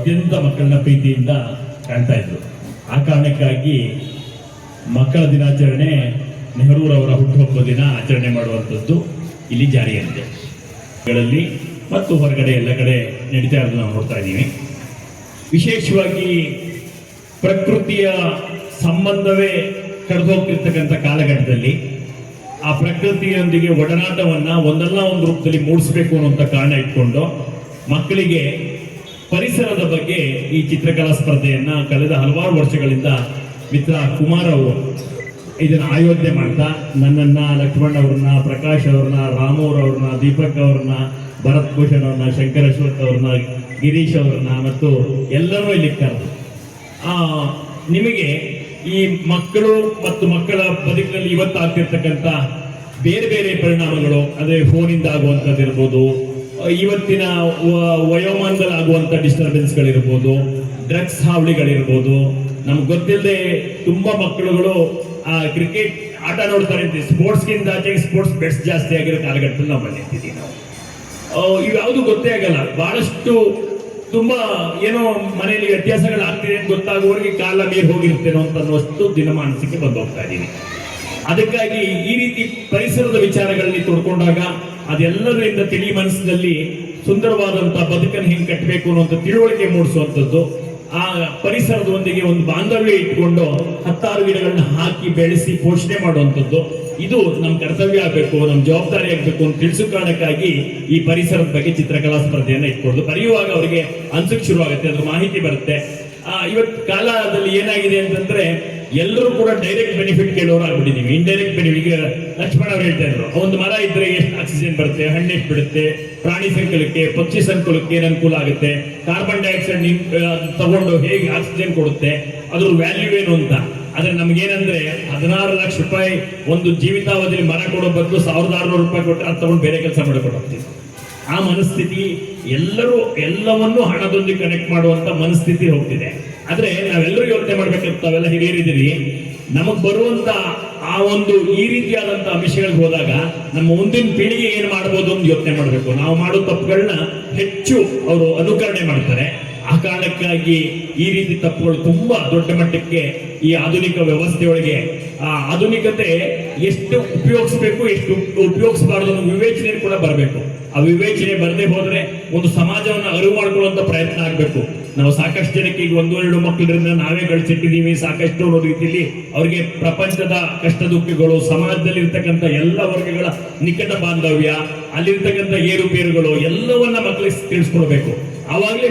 ಅತ್ಯಂತ ಮಕ್ಕಳನ್ನ ಪ್ರೀತಿಯಿಂದ ಕಾಣ್ತಾ ಇದ್ರು. ಆ ಕಾರಣಕ್ಕಾಗಿ ಮಕ್ಕಳ ದಿನಾಚರಣೆ ನೆಹರೂರವರ ಹುಟ್ಟುಹಬ್ಬ ದಿನ ಆಚರಣೆ ಮಾಡುವಂಥದ್ದು ಇಲ್ಲಿ ಜಾರಿಯಲ್ಲಿದೆ. ಮತ್ತು ಹೊರಗಡೆ ಎಲ್ಲ ಕಡೆ ನಡೀತಾ ಇರೋದು ನಾವು ನೋಡ್ತಾ ಇದ್ದೀವಿ. ವಿಶೇಷವಾಗಿ ಪ್ರಕೃತಿಯ ಸಂಬಂಧವೇ ಕಳೆದು ಹೋಗ್ತಿರ್ತಕ್ಕಂಥ ಕಾಲಘಟ್ಟದಲ್ಲಿ ಆ ಪ್ರಕೃತಿಯೊಂದಿಗೆ ಒಡನಾಟವನ್ನು ಒಂದಲ್ಲ ಒಂದು ರೂಪದಲ್ಲಿ ಮೂಡಿಸಬೇಕು ಅನ್ನುವಂಥ ಕಾರಣ ಇಟ್ಕೊಂಡು ಮಕ್ಕಳಿಗೆ ಪರಿಸರದ ಬಗ್ಗೆ ಈ ಚಿತ್ರಕಲಾ ಸ್ಪರ್ಧೆಯನ್ನ ಕಳೆದ ಹಲವಾರು ವರ್ಷಗಳಿಂದ ಮಿತ್ರ ಕುಮಾರ್ ಅವರು ಇದನ್ನು ಆಯೋಜನೆ ಮಾಡ್ತಾ ನನ್ನನ್ನ, ಲಕ್ಷ್ಮಣ್ ಅವ್ರನ್ನ, ಪ್ರಕಾಶ್ ಅವ್ರನ್ನ, ರಾಮೂರವ್ರನ್ನ, ದೀಪಕ್ ಅವ್ರನ್ನ, ಭರತ್ ಭೂಷಣ್ ಅವ್ರನ್ನ, ಶಂಕರ್ ಅಶ್ವಥ್ ಅವ್ರನ್ನ, ಗಿರೀಶ್ ಅವ್ರನ್ನ ಮತ್ತು ಎಲ್ಲರೂ ಇಲ್ಲಿ ಕರೆದು ನಿಮಗೆ ಈ ಮಕ್ಕಳು ಮತ್ತು ಮಕ್ಕಳ ಬದುಕಿನಲ್ಲಿ ಇವತ್ತಾಗ್ತಿರ್ತಕ್ಕಂಥ ಬೇರೆ ಬೇರೆ ಪರಿಣಾಮಗಳು, ಅದೇ ಫೋನಿಂದ ಆಗುವಂಥದ್ದು ಇರ್ಬೋದು, ಇವತ್ತಿನ ವಯೋಮಾನದಲ್ಲಿ ಆಗುವಂಥ ಡಿಸ್ಟರ್ಬೆನ್ಸ್ಗಳಿರ್ಬೋದು, ಡ್ರಗ್ಸ್ ಹಾವಳಿಗಳಿರ್ಬೋದು, ನಮ್ಗೆ ಗೊತ್ತಿಲ್ಲದೆ ತುಂಬಾ ಮಕ್ಕಳುಗಳು ಕ್ರಿಕೆಟ್ ಆಟ ನೋಡ್ತಾರೆ ಅಂತ ಸ್ಪೋರ್ಟ್ಸ್ಗಿಂತ ಆಚೆಗೆ ಸ್ಪೋರ್ಟ್ಸ್ ಬೆಟ್ಸ್ ಜಾಸ್ತಿ ಆಗಿರೋ ಕಾಲಘಟ್ಟದಲ್ಲಿ ನಾವು ಬಂದಿರ್ತೀವಿ. ನಾವು ಇವ್ಯಾವುದು ಗೊತ್ತೇ ಆಗಲ್ಲ. ಬಹಳಷ್ಟು ತುಂಬಾ ಏನೋ ಮನೆಯಲ್ಲಿ ವ್ಯತ್ಯಾಸಗಳಾಗ್ತಿದೆ ಅಂತ ಗೊತ್ತಾಗುವವರೆಗೆ ಕಾಲ ಮೀರಿ ಹೋಗಿರ್ತೇನೋ ಅಂತ ಅನ್ನೋಷ್ಟು ದಿನಮಾನಸಿಕೆ ಬಂದು ಹೋಗ್ತಾ ಇದ್ದೀವಿ. ಅದಕ್ಕಾಗಿ ಈ ರೀತಿ ಪರಿಸರದ ವಿಚಾರಗಳಲ್ಲಿ ತೊಡ್ಕೊಂಡಾಗ ಅದೆಲ್ಲದರಿಂದ ತಿಳಿ ಮನಸ್ಸಿನಲ್ಲಿ ಸುಂದರವಾದಂತಹ ಬದುಕನ್ನು ಹೆಂಗೆ ಕಟ್ಟಬೇಕು ಅನ್ನುವಂಥ ತಿಳುವಳಿಕೆ ಮೂಡಿಸುವಂಥದ್ದು, ಆ ಪರಿಸರದೊಂದಿಗೆ ಒಂದು ಬಾಂಧವ್ಯ ಇಟ್ಕೊಂಡು 10 ಗಿಡಗಳನ್ನ ಹಾಕಿ ಬೆಳೆಸಿ ಪೋಷಣೆ ಮಾಡುವಂಥದ್ದು, ಇದು ನಮ್ಮ ಕರ್ತವ್ಯ ಆಗಬೇಕು, ನಮ್ಮ ಜವಾಬ್ದಾರಿ ಆಗಬೇಕು ಅಂತ ತಿಳಿಸೋ ಕಾರಣಕ್ಕಾಗಿ ಈ ಪರಿಸರದ ಬಗ್ಗೆ ಚಿತ್ರಕಲಾ ಸ್ಪರ್ಧೆಯನ್ನ ಇಟ್ಕೊಳ್ಳೋದು. ಬರೆಯುವಾಗ ಅವರಿಗೆ ಅನ್ಸಕ್ ಶುರುವಾಗುತ್ತೆ, ಅದ್ರ ಮಾಹಿತಿ ಬರುತ್ತೆ. ಇವತ್ತು ಕಾಲದಲ್ಲಿ ಏನಾಗಿದೆ ಅಂತಂದ್ರೆ ಎಲ್ಲರೂ ಕೂಡ ಡೈರೆಕ್ಟ್ ಬೆನಿಫಿಟ್ ಕೇಳೋರು ಆಗ್ಬಿಟ್ಟಿದೀವಿ. ಇಂಡೈರೆಕ್ಟ್ ಬೆನಿಫಿಟ್, ಲಕ್ಷ್ಮಣ ಅವ್ರು ಹೇಳ್ತಾ ಇದ್ರು, ಒಂದು ಮರ ಇದ್ರೆ ಎಷ್ಟು ಆಕ್ಸಿಜನ್ ಬರುತ್ತೆ, ಹಣ್ಣು ಎಷ್ಟು ಬಿಡುತ್ತೆ, ಪ್ರಾಣಿ ಸಂಕುಲಕ್ಕೆ, ಪಕ್ಷಿ ಸಂಕುಲಕ್ಕೆ ಏನು ಅನುಕೂಲ ಆಗುತ್ತೆ, ಕಾರ್ಬನ್ ಡೈಆಕ್ಸೈಡ್ ತಗೊಂಡು ಹೇಗೆ ಆಕ್ಸಿಜನ್ ಕೊಡುತ್ತೆ, ಅದ್ರ ವ್ಯಾಲ್ಯೂ ಏನು ಅಂತ. ಆದ್ರೆ ನಮ್ಗೇನಂದ್ರೆ 16 ಲಕ್ಷ ರೂಪಾಯಿ ಒಂದು ಜೀವಿತಾವಧಿಯಲ್ಲಿ ಮರ ಕೊಡೋ ಬದಲು 1600 ರೂಪಾಯಿ ಕೊಟ್ಟರೆ ಅದು ತಗೊಂಡು ಬೇರೆ ಕೆಲಸ ಮಾಡಿಕೊಂಡು ಹೋಗ್ತೀವಿ. ಆ ಮನಸ್ಥಿತಿ ಎಲ್ಲವನ್ನೂ ಹಣದೊಂದಿಗೆ ಕನೆಕ್ಟ್ ಮಾಡುವಂತ ಮನಸ್ಥಿತಿ ಹೋಗ್ತಿದೆ. ಆದ್ರೆ ನಾವೆಲ್ಲರೂ ಯೋಚನೆ ಮಾಡ್ಬೇಕಂತ, ತಾವೆಲ್ಲ ಹಿರಿಯರಿದ್ದೀರಿ, ನಮಗ್ ಬರುವಂತ ಆ ಒಂದು ಈ ರೀತಿಯಾದಂತಹ ವಿಷಯಗಳಿಗೆ ಹೋದಾಗ ನಮ್ಮ ಮುಂದಿನ ಪೀಳಿಗೆ ಏನ್ ಮಾಡ್ಬೋದು ಅಂತ ಯೋಚನೆ ಮಾಡ್ಬೇಕು. ನಾವು ಮಾಡೋ ತಪ್ಪುಗಳನ್ನ ಹೆಚ್ಚು ಅವರು ಅನುಕರಣೆ ಮಾಡ್ತಾರೆ. ಆ ಕಾರಣಕ್ಕಾಗಿ ಈ ರೀತಿ ತಪ್ಪುಗಳು ತುಂಬಾ ದೊಡ್ಡ ಮಟ್ಟಕ್ಕೆ ಈ ಆಧುನಿಕ ವ್ಯವಸ್ಥೆಯೊಳಗೆ ಆ ಆಧುನಿಕತೆ ಎಷ್ಟು ಉಪಯೋಗಿಸ್ಬೇಕು, ಎಷ್ಟು ಉಪಯೋಗಿಸಬಾರ್ದು ಅನ್ನೋ ವಿವೇಚನೆ ಕೂಡ ಬರಬೇಕು. ಆ ವಿವೇಚನೆ ಬರದೆ ಹೋದ್ರೆ ಒಂದು ಸಮಾಜವನ್ನು ಅರಿವು ಮಾಡ್ಕೊಳ್ಳುವಂತ ಪ್ರಯತ್ನ ಆಗ್ಬೇಕು. ನಾವು ಸಾಕಷ್ಟು ಜನಕ್ಕೆ ಈಗ 1-2 ಮಕ್ಕಳರಿಂದ ನಾವೇ ಗಳಿಸಿಟ್ಟಿದ್ದೀವಿ ಸಾಕಷ್ಟು ಅನ್ನೋ ರೀತಿಯಲ್ಲಿ ಅವ್ರಿಗೆ ಪ್ರಪಂಚದ ಕಷ್ಟ ದುಃಖಗಳು, ಸಮಾಜದಲ್ಲಿ ಇರ್ತಕ್ಕಂಥ ಎಲ್ಲ ವರ್ಗಗಳ ನಿಕಟ ಬಾಂಧವ್ಯ, ಅಲ್ಲಿರ್ತಕ್ಕಂಥ ಏರುಪೇರುಗಳು ಎಲ್ಲವನ್ನ ಮಕ್ಕಳಿಗೆ ತಿಳಿಸ್ಕೊಡ್ಬೇಕು. ಆವಾಗಲೇ